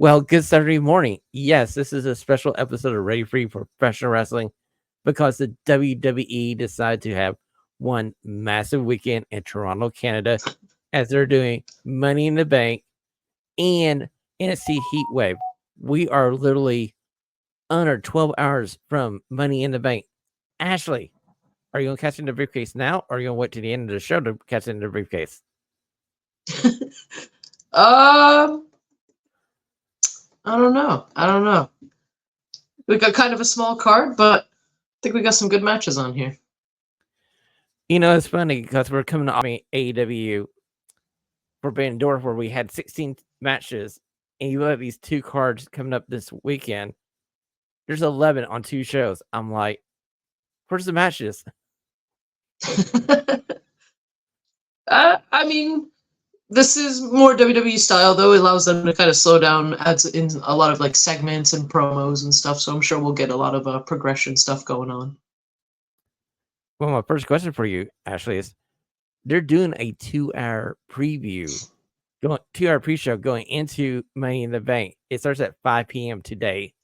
Well, good Saturday morning. Yes, this is a special episode of Ready Free for Professional Wrestling because the WWE decided to have one massive weekend in Toronto, Canada, as they're doing Money in the Bank and NXT Heatwave. We are literally under 12 hours from Money in the Bank. Ashley, are you going to catch in the briefcase now, or are you going to wait to the end of the show to catch in the briefcase? Um, I don't know. We got kind of a small card, but I think we got some good matches on here. You know, it's funny because we're coming off AEW Forbidden Door where we had 16 matches, and you look at these two cards coming up this weekend. There's 11 on two shows. I'm like, where's the matches? I mean, this is more WWE style, though. It allows them to kind of slow down, adds in a lot of like segments and promos and stuff. So I'm sure we'll get a lot of progression stuff going on. Well, my first question for you, Ashley, is they're doing a 2-hour preview, 2-hour pre-show going into Money in the Bank. It starts at 5 p.m. today.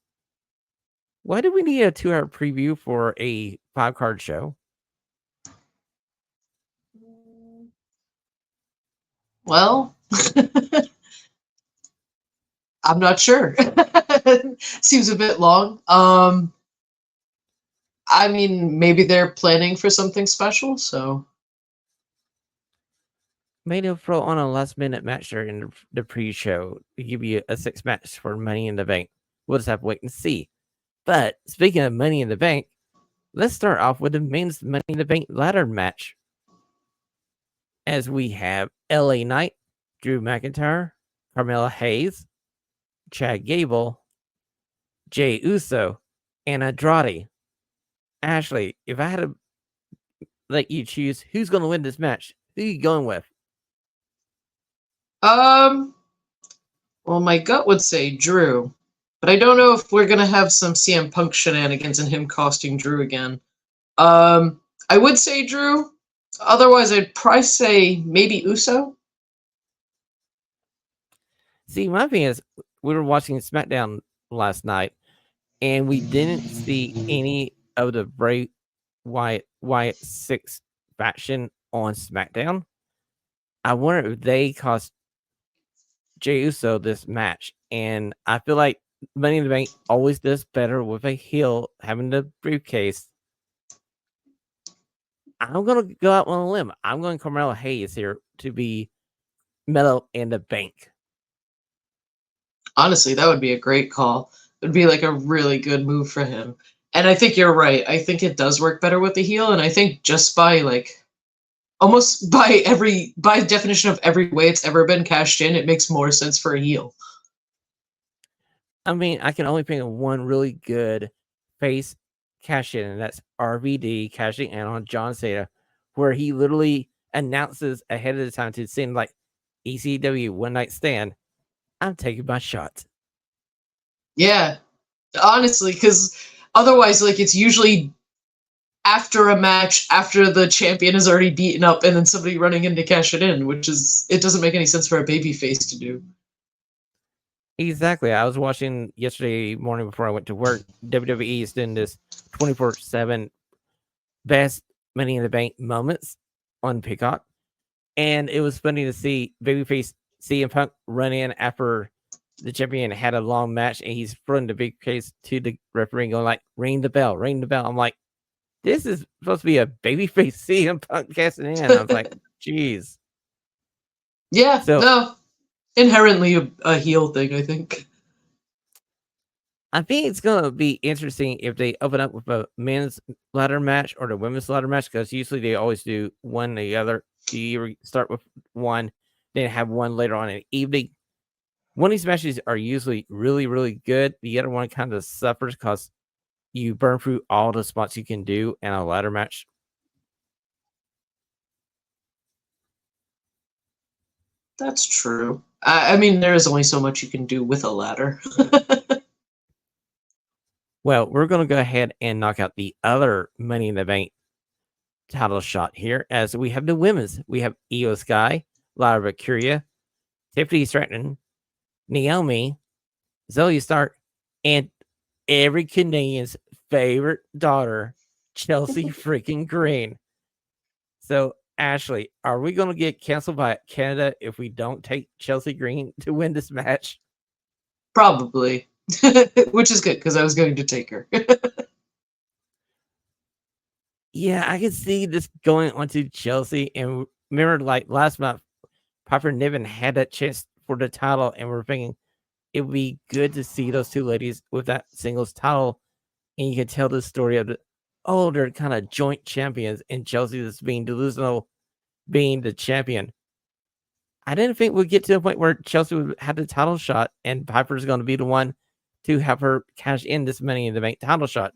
Why do we need a 2-hour preview for a 5-card show? Well, I'm not sure. Seems a bit long. I mean, maybe they're planning for something special, so. Maybe they'll throw on a last-minute match during the pre-show to give you a 6 match for Money in the Bank. We'll just have to wait and see. But speaking of Money in the Bank, let's start off with the men's Money in the Bank ladder match. As we have LA Knight, Drew McIntyre, Carmella Hayes, Chad Gable, Jey Uso, and Andrade. Ashley, if I had to let you choose who's going to win this match, who are you going with? Well, my gut would say Drew, but I don't know if we're gonna have some CM Punk shenanigans and him costing Drew again. I would say Drew. Otherwise, I'd probably say maybe Uso. See, my thing is, we were watching SmackDown last night, and we didn't see any of the Bray Wyatt 6 faction on SmackDown. I wonder if they cost Jey Uso this match, and I feel like Money in the Bank always does better with a heel having the briefcase. I'm gonna go out on a limb. I'm going Carmelo Hayes here to be Mellow in the Bank. Honestly, that would be a great call. It would be like a really good move for him. And I think you're right. I think it does work better with the heel, and I think just by like almost by definition of every way it's ever been cashed in, it makes more sense for a heel. I mean, I can only think of one really good face cash in, and that's RVD cashing in on John Cena, where he literally announces ahead of the time to send like ECW One Night Stand. I'm taking my shot. Yeah, honestly, because otherwise, like it's usually after a match, after the champion is already beaten up, and then somebody running in to cash it in, which is it doesn't make any sense for a baby face to do. Exactly. I was watching yesterday morning before I went to work. WWE is doing this 24/7 best Money in the Bank moments on Peacock. And it was funny to see babyface CM Punk run in after the champion had a long match, and he's throwing the big case to the referee going like, ring the bell, ring the bell. I'm like, this is supposed to be a babyface CM Punk casting in. I was like, geez. Yeah, So no, inherently a heel thing, I think. I think it's going to be interesting if they open up with a men's ladder match or the women's ladder match, because usually they always do one or the other. You start with one, then have one later on in the evening. One of these matches are usually really, really good. The other one kind of suffers because you burn through all the spots you can do in a ladder match. That's true. I mean, there is only so much you can do with a ladder. Well, we're going to go ahead and knock out the other Money in the Bank title shot here, as we have the women's. We have Io Sky, Lara Vacuria, Tiffany Stratton, Naomi, Zoe Stark, and every Canadian's favorite daughter, Chelsea freaking Green. So, Ashley, are we going to get canceled by Canada if we don't take Chelsea Green to win this match? Probably. Which is good, because I was going to take her. Yeah, I can see this going onto Chelsea. And remember, like last month, Piper Niven had that chance for the title, and we're thinking it would be good to see those two ladies with that singles title, and you can tell the story of they're kind of joint champions, and Chelsea is being delusional, being the champion. I didn't think we'd get to the point where Chelsea would have the title shot, and Piper's going to be the one to have her cash in this Money in the Bank title shot.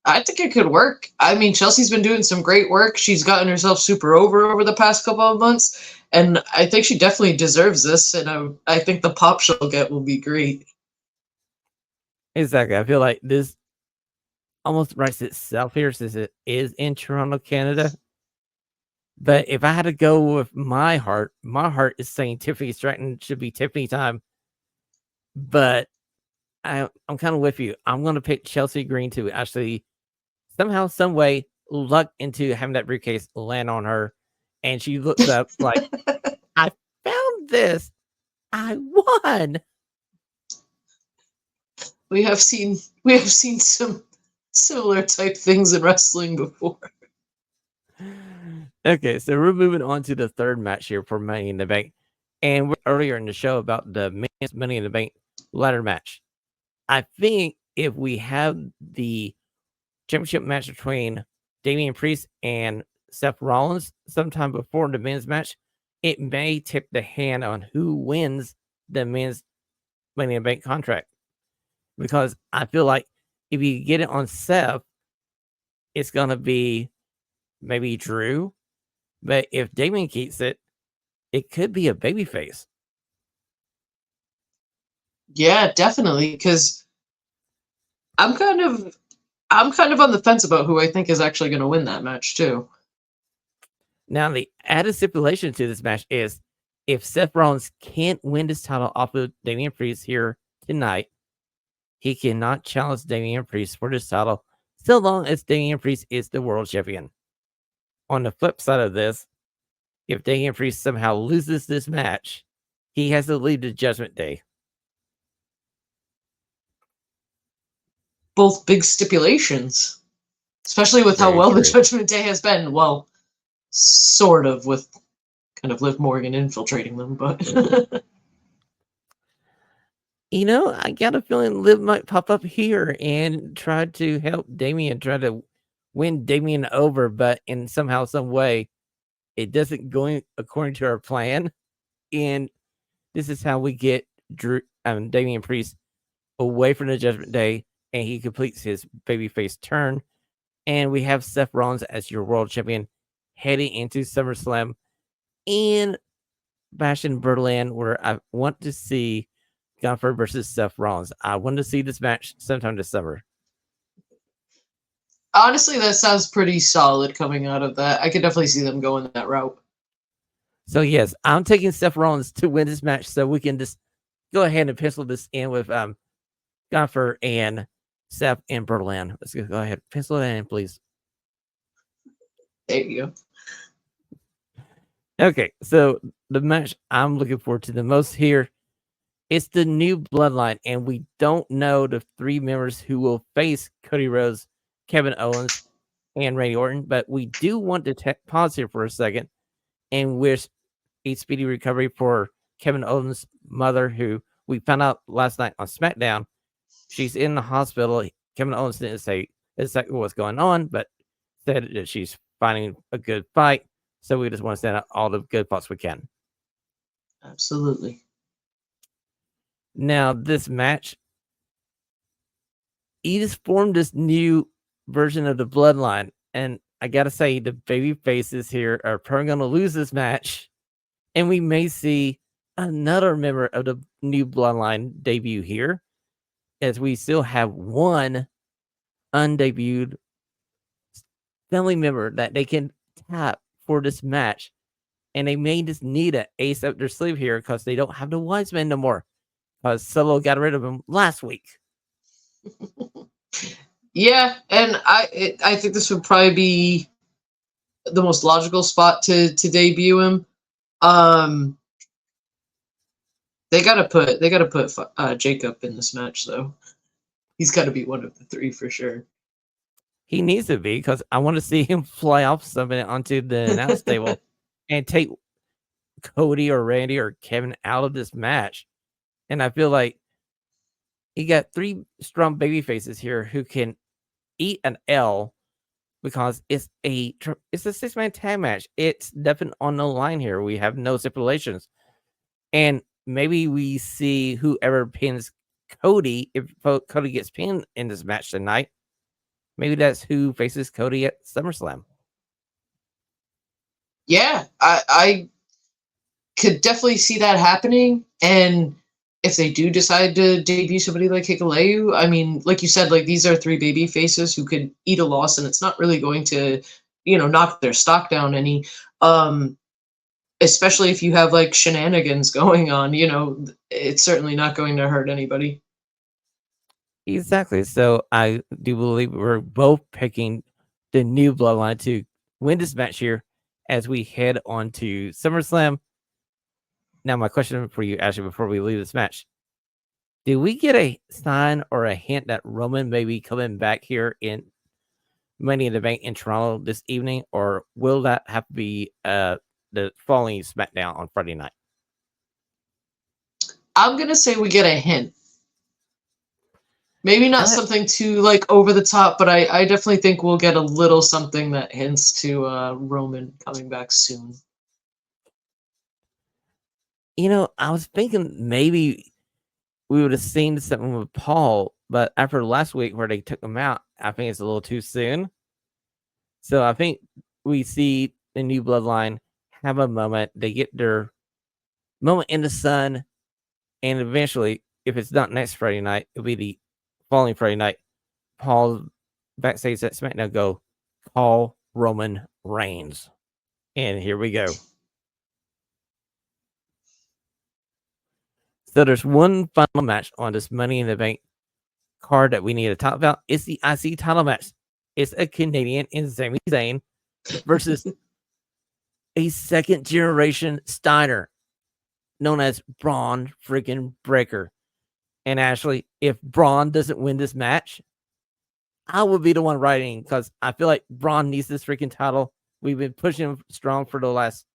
I think it could work. I mean, Chelsea's been doing some great work. She's gotten herself super over the past couple of months, and I think she definitely deserves this. And I think the pop she'll get will be great. Exactly. I feel like this almost writes itself here since it is in Toronto, Canada. But if I had to go with my heart is saying Tiffany Stratton should be Tiffany time. But I'm kind of with you. I'm going to pick Chelsea Green to actually somehow, some way, luck into having that briefcase land on her, and she looks up like, "I found this. I won." We have seen some similar type things in wrestling before. Okay, so we're moving on to the third match here for Money in the Bank, and we're earlier in the show about the men's Money in the Bank ladder match. I think if we have the championship match between Damian Priest and Seth Rollins sometime before the men's match, it may tip the hand on who wins the men's Money in the Bank contract. Because I feel like if you get it on Seth, it's going to be maybe Drew. But if Damian keeps it, it could be a babyface. Yeah, definitely. Because I'm kind of on the fence about who I think is actually going to win that match too. Now, the added stipulation to this match is if Seth Rollins can't win this title off of Damian Priest here tonight, he cannot challenge Damian Priest for this title so long as Damian Priest is the world champion. On the flip side of this, if Damian Priest somehow loses this match, he has to leave the Judgment Day. Both big stipulations, especially with how Very well the true. Judgment Day has been. Well, sort of, with kind of Liv Morgan infiltrating them, but I got a feeling Liv might pop up here and try to help Damian, try to win Damian over, but in somehow, some way, it doesn't go according to our plan. And this is how we get Damian Priest away from the Judgment Day, and he completes his babyface turn. And we have Seth Rollins as your world champion heading into SummerSlam in Bash in Berlin, where I want to see Gunther versus Seth Rollins. I want to see this match sometime this summer. honestly, that sounds pretty solid coming out of that. I could definitely see them going that route. So yes, I'm taking Seth Rollins to win this match, so we can just go ahead and pencil this in with Gunther and Seth in Berlin. Let's go ahead, pencil it in, please. There you go. Okay, so the match I'm looking forward to the most here, it's the new bloodline, and we don't know the three members who will face Cody Rhodes, Kevin Owens, and Randy Orton, but we do want to pause here for a second and wish a speedy recovery for Kevin Owens' mother, who we found out last night on SmackDown. She's in the hospital. Kevin Owens didn't say exactly what's going on, but said that she's fighting a good fight. So we just want to send out all the good thoughts we can. Absolutely. Now, this match, he just formed this new version of the bloodline. And I got to say, the baby faces here are probably going to lose this match. And we may see another member of the new bloodline debut here, as we still have one undebuted family member that they can tap for this match. And they may just need an ace up their sleeve here because they don't have the wise men no more. Because Solo got rid of him last week. Yeah, and I think this would probably be the most logical spot to debut him. They gotta put Jacob in this match though. He's got to be one of the three for sure. He needs to be because I want to see him fly off something onto the announce table and take Cody or Randy or Kevin out of this match. And I feel like he got three strong baby faces here who can eat an L because it's a 6-man tag match. It's definitely on the line here. We have no stipulations. And maybe we see whoever pins Cody, if Cody gets pinned in this match tonight, maybe that's who faces Cody at SummerSlam. Yeah, I could definitely see that happening. And if they do decide to debut somebody like Hikuleu, I mean, like you said, like these are three baby faces who could eat a loss, and it's not really going to, knock their stock down any. Especially if you have like shenanigans going on, it's certainly not going to hurt anybody. Exactly. So I do believe we're both picking the new bloodline to win this match here as we head on to SummerSlam. Now, my question for you, Ashley, before we leave this match, did we get a sign or a hint that Roman may be coming back here in Money in the Bank in Toronto this evening, or will that have to be the following SmackDown on Friday night? I'm gonna say we get a hint. Maybe not something too like over the top, but I definitely think we'll get a little something that hints to Roman coming back soon. I was thinking maybe we would have seen something with Paul, but after last week where they took him out, I think it's a little too soon. So I think we see the new bloodline have a moment. They get their moment in the sun, and eventually, if it's not next Friday night, it'll be the following Friday night. Paul backstage at SmackDown go, call Roman Reigns. And here we go. So there's one final match on this Money in the Bank card that we need to talk about. It's the IC title match. It's a Canadian in Sami Zayn versus a second generation Steiner known as Braun freaking Breaker. And Ashley, if Braun doesn't win this match, I will be the one writing because I feel like Braun needs this freaking title. We've been pushing him strong for the last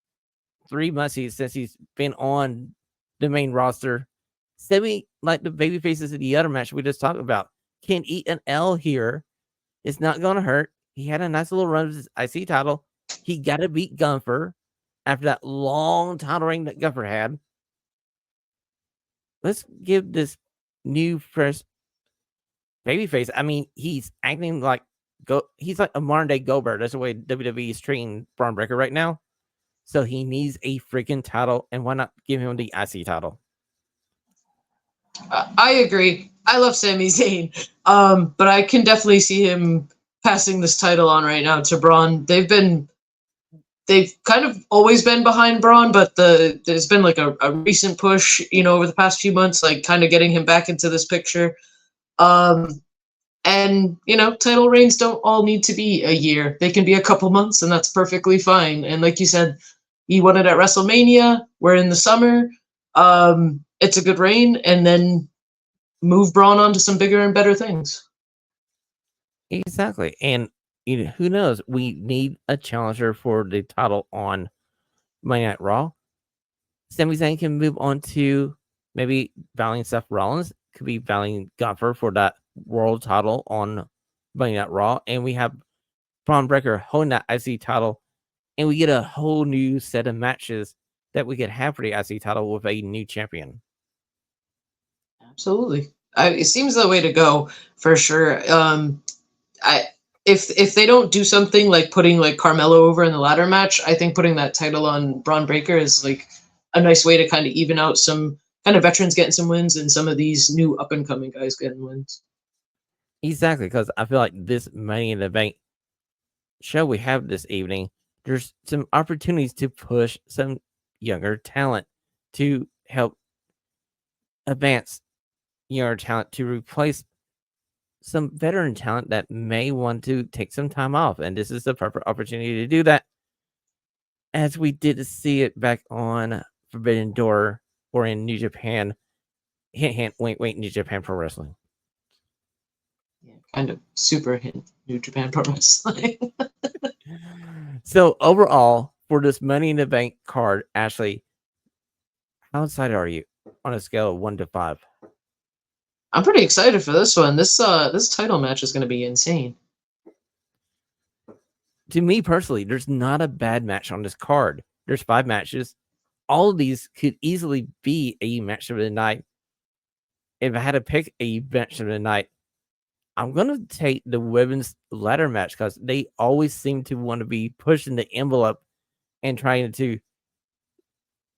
3 months since he's been on the main roster. Semi, like the baby faces of the other match we just talked about, can eat an L here. It's not going to hurt. He had a nice little run with his IC title. He got to beat Gunther after that long title reign that Gunther had. Let's give this new fresh babyface. I mean, he's acting like he's like a modern day Goldberg. That's the way WWE is treating Braun Breaker right now. So he needs a freaking title, and why not give him the IC title? I agree. I love Sami Zayn, but I can definitely see him passing this title on right now to Braun. They've kind of always been behind Braun, but there's been like a recent push, over the past few months, like kind of getting him back into this picture. And title reigns don't all need to be a year. They can be a couple months, and that's perfectly fine. And like you said, he won it at WrestleMania. We're in the summer. It's a good reign, and then move Braun on to some bigger and better things. Exactly. And who knows? We need a challenger for the title on Monday Night Raw. Sami Zayn can move on to maybe battling Seth Rollins. Could be battling Gunther for that world title on Monday Night Raw. And we have Braun Breaker holding that IC title. And we get a whole new set of matches that we could have for the IC title with a new champion. Absolutely. It seems the way to go for sure. If they don't do something like putting like Carmelo over in the ladder match, I think putting that title on Braun Breaker is like a nice way to kind of even out some kind of veterans getting some wins and some of these new up and coming guys getting wins. Exactly, because I feel like this Money in the Bank show we have this evening there's some opportunities to push some younger talent to help advance younger talent to replace some veteran talent that may want to take some time off. And this is the perfect opportunity to do that, as we did see it back on Forbidden Door or in New Japan. Hint, hint, wink, wink, New Japan Pro Wrestling. Yeah, kind of super hint New Japan Pro Wrestling. So overall, for this Money in the Bank card, Ashley, how excited are you on a scale of 1 to 5? I'm pretty excited for this one. This title match is going to be insane. To me personally, there's not a bad match on this card. There's 5 matches. All of these could easily be a match of the night. If I had to pick a match of the night, I'm going to take the women's ladder match because they always seem to want to be pushing the envelope and trying to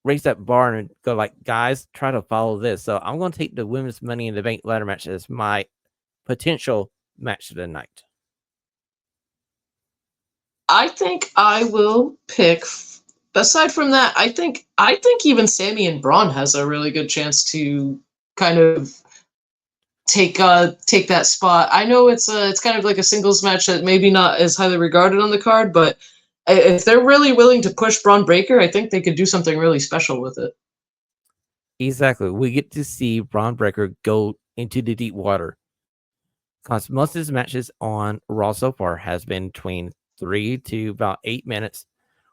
raise that bar and go like, guys, try to follow this. So I'm going to take the women's Money in the Bank ladder match as my potential match of the night. I think I will pick. Aside from that, I think even Sammy and Braun has a really good chance to kind of take that spot. I know it's kind of like a singles match that maybe not as highly regarded on the card, but if they're really willing to push Braun Breaker, I think they could do something really special with it. Exactly. We get to see Braun Breaker go into the deep water. Because most of his matches on Raw so far has been between 3 to about 8 minutes.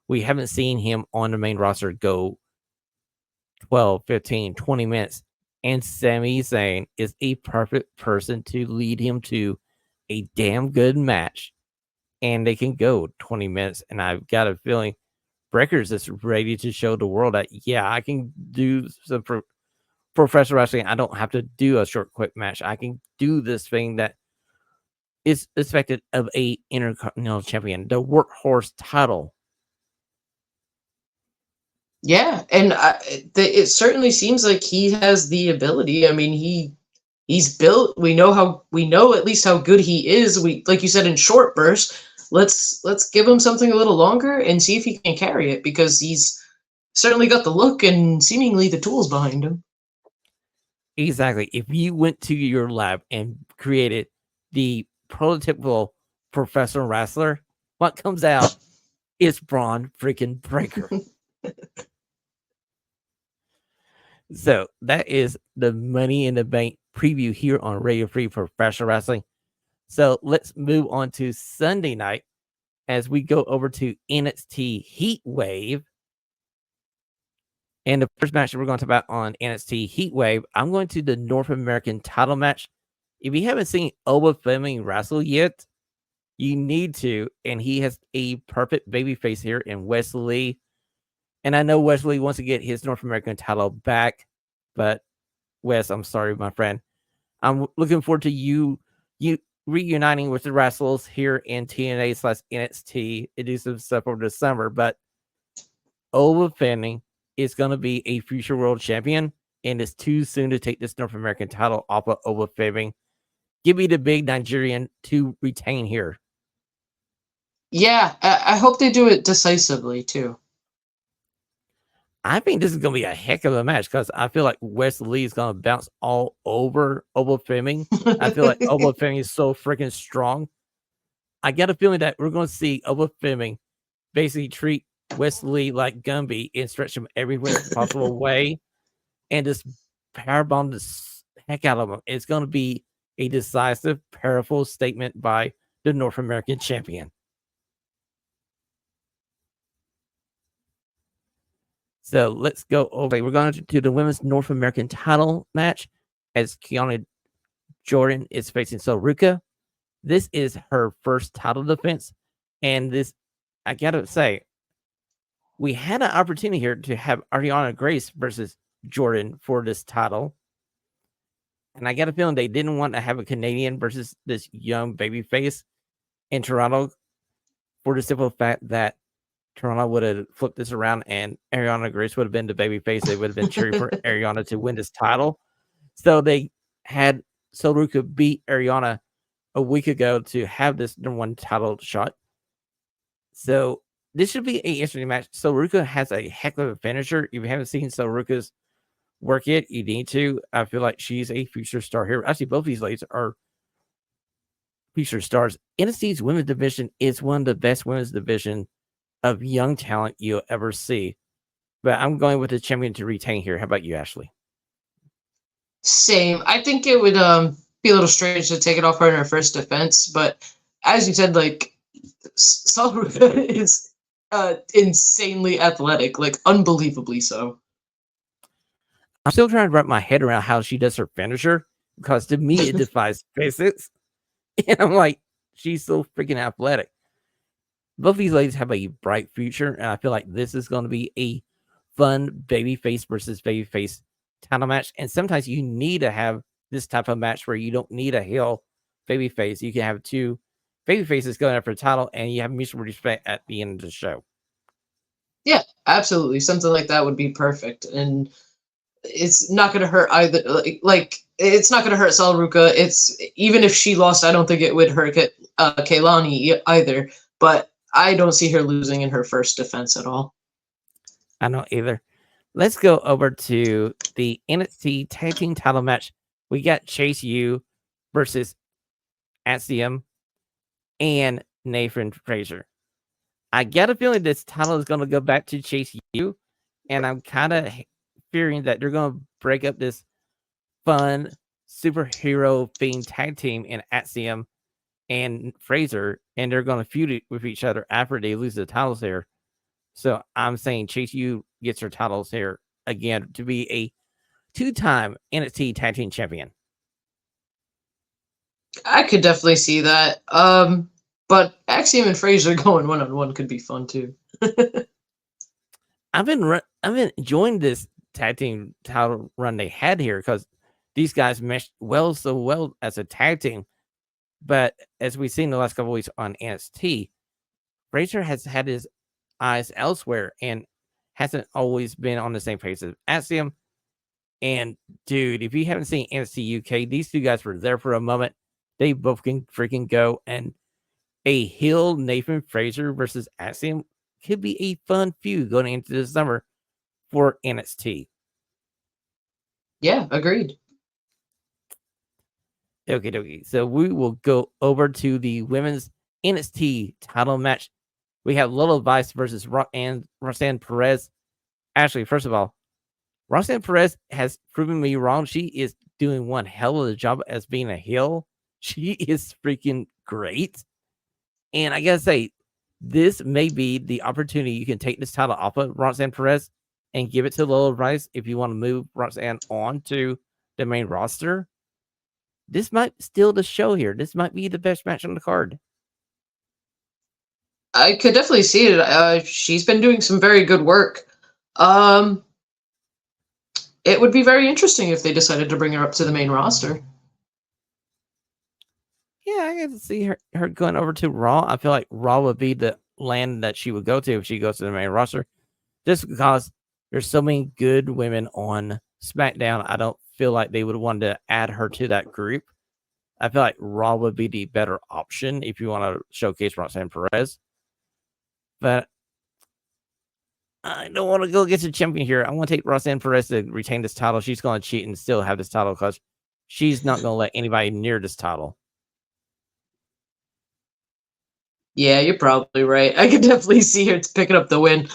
We haven't seen him on the main roster go 12, 15, 20 minutes. And Sami Zayn is a perfect person to lead him to a damn good match. And they can go 20 minutes. And I've got a feeling Breaker's just ready to show the world that, yeah, I can do some professional wrestling. I don't have to do a short, quick match. I can do this thing that is expected of a Intercontinental Champion, the workhorse title. Yeah, and it certainly seems like he has the ability. I mean, he's built. We know at least how good he is. We, like you said, in short bursts. Let's give him something a little longer and see if he can carry it, because he's certainly got the look and seemingly the tools behind him. Exactly. If you went to your lab and created the prototypical professional wrestler, what comes out is Braun freaking Breaker. So that is the Money in the Bank preview here on Radio Free Professional Wrestling. So let's move on to Sunday night as we go over to NXT Heatwave. And the first match that we're going to talk about on NXT Heatwave, I'm going to the North American title match. If you haven't seen Oba Fleming wrestle yet, you need to. And he has a perfect babyface here in Wesley. And I know Wesley wants to get his North American title back. But Wes, I'm sorry, my friend. I'm looking forward to you reuniting with the wrestlers here in TNA/NXT and do some stuff over the summer. But Oba Fleming is going to be a future world champion, and it's too soon to take this North American title off of Oba Fleming. Give me the big Nigerian to retain here. Yeah, I hope they do it decisively too. I think this is going to be a heck of a match because I feel like Wesley is going to bounce all over Oba Fleming. I feel like Oba Fleming is so freaking strong. I got a feeling that we're going to see Oba Fleming basically treat Wesley like Gumby and stretch him every possible way and just powerbomb the heck out of him. It's going to be a decisive, powerful statement by the North American champion. So let's go over. We're going to do the women's North American title match as Kiana Jordan is facing Soruka. This is her first title defense. And this, I got to say, we had an opportunity here to have Ariana Grace versus Jordan for this title. And I got a feeling they didn't want to have a Canadian versus this young babyface in Toronto for the simple fact that Toronto would have flipped this around and Ariana Grace would have been the babyface. They would have been cheering for Ariana to win this title. So they had Soruka beat Ariana a week ago to have this number 1 title shot. So this should be an interesting match. Soruka has a heck of a finisher. If you haven't seen Soruka's work yet, you need to. I feel like she's a future star here. Actually, both these ladies are future stars. NXT's women's division is one of the best women's division of young talent you'll ever see. But I'm going with the champion to retain here. How about you, Ashley? Same. I think it would be a little strange to take it off her in her first defense, but as you said, like Saruka is insanely athletic, like unbelievably so. I'm still trying to wrap my head around how she does her finisher because to me it defies physics. And I'm like, she's so freaking athletic. Both these ladies have a bright future, and I feel like this is going to be a fun babyface versus babyface title match. And sometimes you need to have this type of match where you don't need a heel babyface. You can have two babyfaces going after a title, and you have mutual respect at the end of the show. Yeah, absolutely. Something like that would be perfect, and it's not going to hurt either. Like it's not going to hurt Saruka. It's even if she lost, I don't think it would hurt Kaylani either. But I don't see her losing in her first defense at all. I don't either. Let's go over to the NXT Tag Team title match. We got Chase U versus Axiom and Nathan Fraser. I get a feeling this title is going to go back to Chase U, and I'm kind of fearing that they're going to break up this fun superhero themed tag team in Axiom and Fraser, and they're going to feud with each other after they lose the titles here. So I'm saying Chase U gets her titles here again to be a 2-time NXT Tag Team Champion. I could definitely see that. But Axiom and Fraser going 1-on-1 could be fun too. I've been enjoying this tag team title run they had here because these guys meshed so well as a tag team. But as we've seen the last couple of weeks on NXT, Fraser has had his eyes elsewhere and hasn't always been on the same page as Axiom. And dude, if you haven't seen NXT UK, these two guys were there for a moment. They both can freaking go. And a heel Nathan Fraser versus Axiom could be a fun feud going into the summer for NXT. Yeah, agreed. Okay. So we will go over to the women's NXT title match. We have Lola Vice versus Roxanne Perez. Actually, first of all, Roxanne Perez has proven me wrong. She is doing one hell of a job as being a heel. She is freaking great. And I gotta say, this may be the opportunity you can take this title off of Roxanne Perez and give it to Lola Vice if you want to move Roxanne on to the main roster. This might steal the show here. This might be the best match on the card. I could definitely see it. She's been doing some very good work. It would be very interesting if they decided to bring her up to the main roster. Yeah, I can see her going over to Raw. I feel like Raw would be the land that she would go to if she goes to the main roster. Just because there's so many good women on SmackDown, I don't feel like they would want to add her to that group. I feel like Raw would be the better option if you want to showcase Roxanne Perez. But I don't want to go get the champion here. I want to take Roxanne Perez to retain this title. She's going to cheat and still have this title because she's not going to let anybody near this title. Yeah, you're probably right. I could definitely see her picking up the win.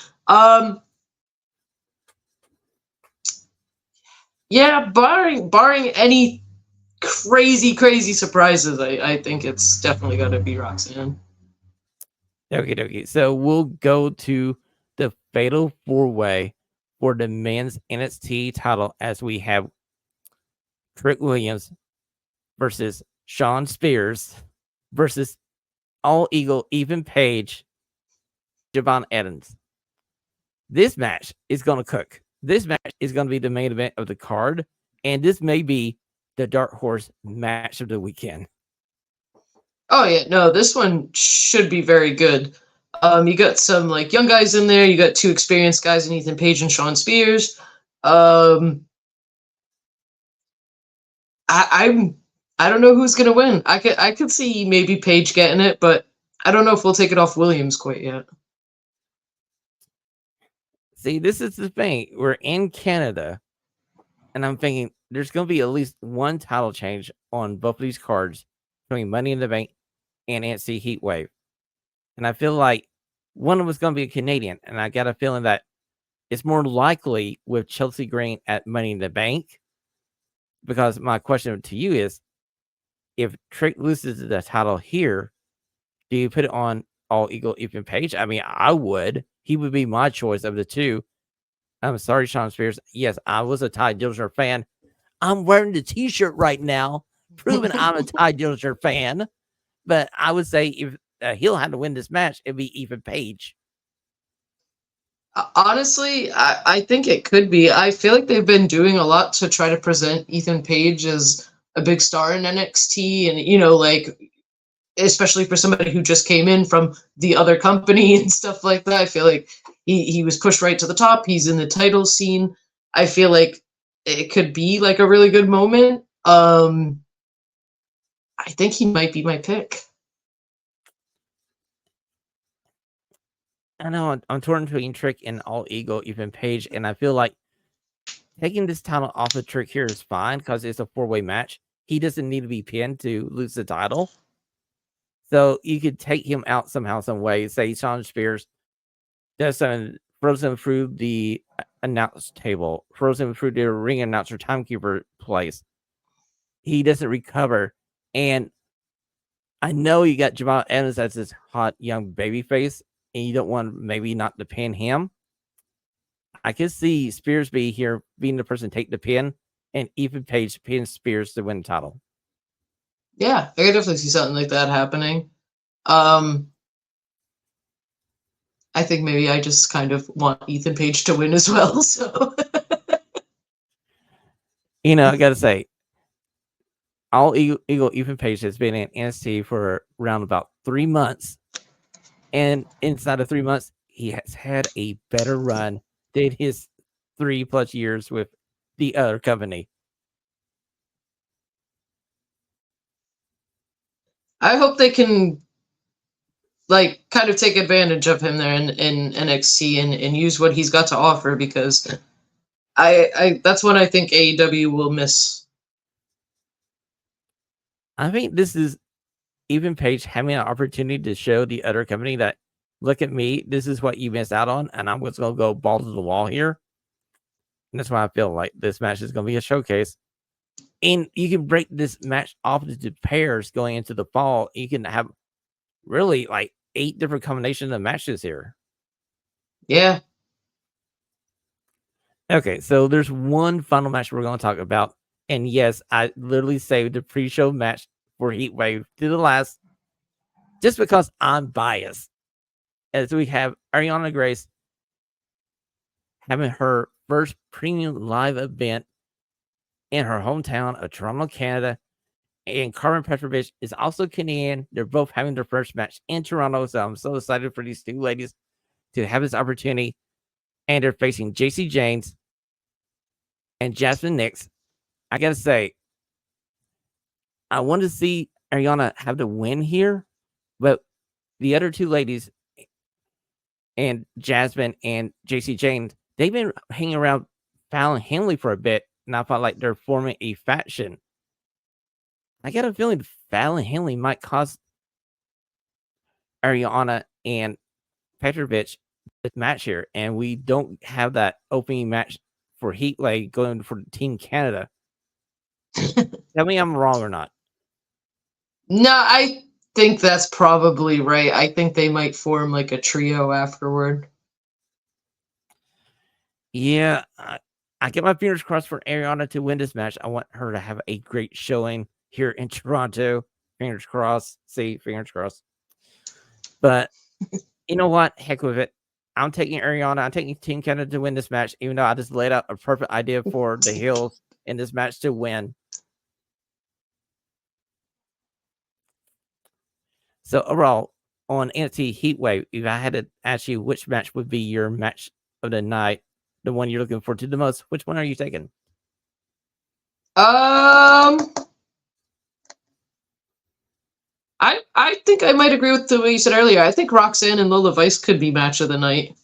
Yeah, barring any crazy surprises, I think it's definitely going to be Roxanne. Okay. So we'll go to the Fatal 4-Way for the men's NXT title as we have Trick Williams versus Shawn Spears versus All Eagle Ethan Page, Javon Evans. This match is going to cook. This match is going to be the main event of the card, and this may be the dark horse match of the weekend. Oh yeah, no, this one should be very good. You got some like young guys in there. You got two experienced guys in Ethan Page and Shawn Spears. I don't know who's gonna win. I could see maybe Page getting it, but I don't know if we'll take it off Williams quite yet. See, this is the thing. We're in Canada, and I'm thinking there's going to be at least one title change on both of these cards between Money in the Bank and NXT Heatwave. And I feel like one of them is going to be a Canadian, and I got a feeling that it's more likely with Chelsea Green at Money in the Bank. Because my question to you is, if Trick loses the title here, do you put it on All Eagle Ethan Page? I mean, I would. He would be my choice of the two. I'm sorry, Shawn Spears. Yes, I was a Ty Dillinger fan. I'm wearing the T-shirt right now, proving I'm a Ty Dillinger fan. But I would say if he'll have to win this match, it'd be Ethan Page. Honestly, I think it could be. I feel like they've been doing a lot to try to present Ethan Page as a big star in NXT, and like, especially for somebody who just came in from the other company and stuff like that. I feel like he was pushed right to the top. He's in the title scene. I feel like it could be like a really good moment. I think he might be my pick. I know I'm torn between Trick and All Eagle Ethan Page, and I feel like taking this title off of Trick here is fine because it's a 4-way match. He doesn't need to be pinned to lose the title. So you could take him out somehow, some way. Say Shawn Spears does something, throws him through the announce table, throws him through the ring announcer timekeeper place. He doesn't recover. And I know you got Jamal Adams as this hot young baby face, and you don't want maybe not to pin him. I could see Spears be here being the person to take the pin, and Ethan Page pin Spears to win the title. Yeah, I could definitely see something like that happening. I think maybe I just kind of want Ethan Page to win as well. So, I got to say, All Eagle Ethan Page has been in NXT for around about 3 months. And inside of 3 months, he has had a better run than his 3+ years with the other company. I hope they can like kind of take advantage of him there in NXT and use what he's got to offer, because I that's what I think AEW will miss. I think this is Ethan Page having an opportunity to show the other company that, look at me, this is what you missed out on, and I'm just going to go balls to the wall here. And that's why I feel like this match is going to be a showcase. And you can break this match off into pairs going into the fall. You can have really like 8 different combinations of matches here. Yeah. Okay, so there's one final match we're going to talk about. And yes, I literally saved the pre-show match for Heatwave to the last just because I'm biased. As we have Ariana Grace having her first premium live event in her hometown of Toronto, Canada. And Carmen Petrovich is also Canadian. They're both having their first match in Toronto. So I'm so excited for these two ladies to have this opportunity. And they're facing JC James and Jasmine Nix. I got to say, I want to see Ariana have the win here. But the other two ladies, and Jasmine and JC James, they've been hanging around Fallon Henley for a bit. And I felt like they're forming a faction. I got a feeling Fallon Henley might cost Ariana and Petrovich this match here, and we don't have that opening match for Heatwave going for Team Canada. Tell me I'm wrong or not. No, I think that's probably right. I think they might form like a trio afterward. Yeah, I get my fingers crossed for Ariana to win this match. I want her to have a great showing here in Toronto. Fingers crossed. See, fingers crossed. But you know what? Heck with it. I'm taking Ariana. I'm taking Team Canada to win this match, even though I just laid out a perfect idea for the Hills in this match to win. So overall, on NXT Heatwave, if I had to ask you which match would be your match of the night, the one you're looking forward to the most, which one are you taking? I think I might agree with the way you said earlier. I think Roxanne and Lola Vice could be match of the night.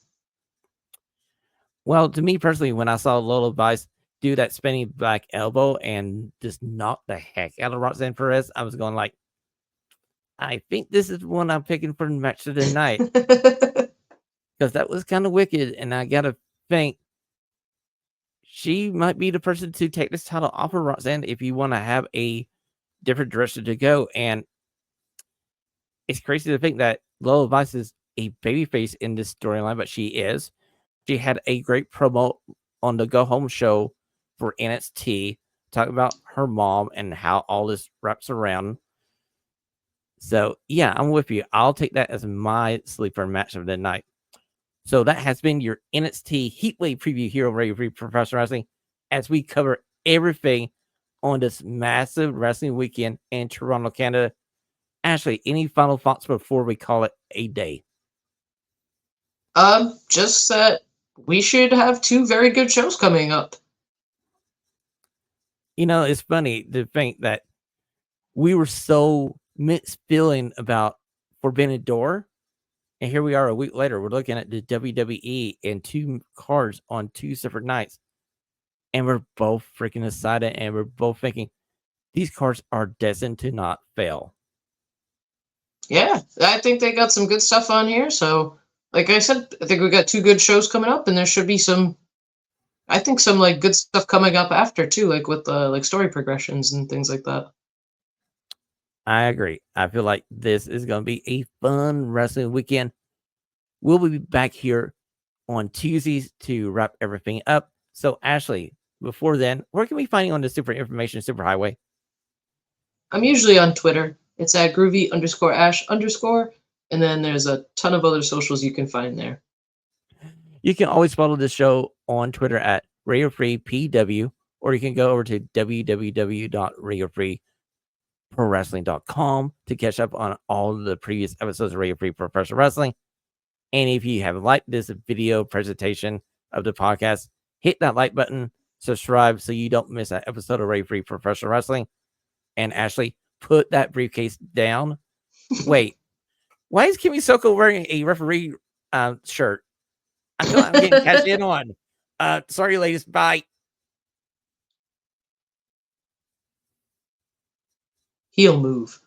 Well, to me personally, when I saw Lola Vice do that spinning back elbow and just knock the heck out of Roxanne Perez, I was going like, I think this is the one I'm picking for the match of the night because that was kind of wicked, and I gotta think she might be the person to take this title off of Roxanne if you want to have a different direction to go. And it's crazy to think that Lola Vice is a babyface in this storyline, but she is. She had a great promo on the Go Home show for NXT, talking about her mom and how all this wraps around. So, yeah, I'm with you. I'll take that as my sleeper match of the night. So, that has been your NXT Heatwave preview here on Radio Free Professional Wrestling as we cover everything on this massive wrestling weekend in Toronto, Canada. Ashlee, any final thoughts before we call it a day? Just that we should have two very good shows coming up. You know, it's funny to think that we were so mixed feeling about Forbidden Door, and here we are a week later. We're looking at the WWE and two cards on two separate nights, and we're both freaking excited, and we're both thinking these cards are destined to not fail. Yeah, I think they got some good stuff on here. So, like I said, I think we got two good shows coming up, and there should be some. I think some like good stuff coming up after too, like with like story progressions and things like that. I agree. I feel like this is going to be a fun wrestling weekend. We'll be back here on Tuesdays to wrap everything up. So, Ashlee, before then, where can we find you on the Super Information Superhighway? I'm usually on Twitter. It's at groovy_ash_, and then there's a ton of other socials you can find there. You can always follow the show on Twitter at RadioFreePW, or you can go over to www.radiofreeprowrestling.com to catch up on all of the previous episodes of Radio Free Professional Wrestling. And if you have liked this video presentation of the podcast, hit that like button, subscribe so you don't miss an episode of Radio Free Professional Wrestling. And Ashlee, put that briefcase down. Wait, why is Kimmy Soko wearing a referee shirt? I feel like I'm getting cashed in on. Sorry, ladies. Bye. Heel move.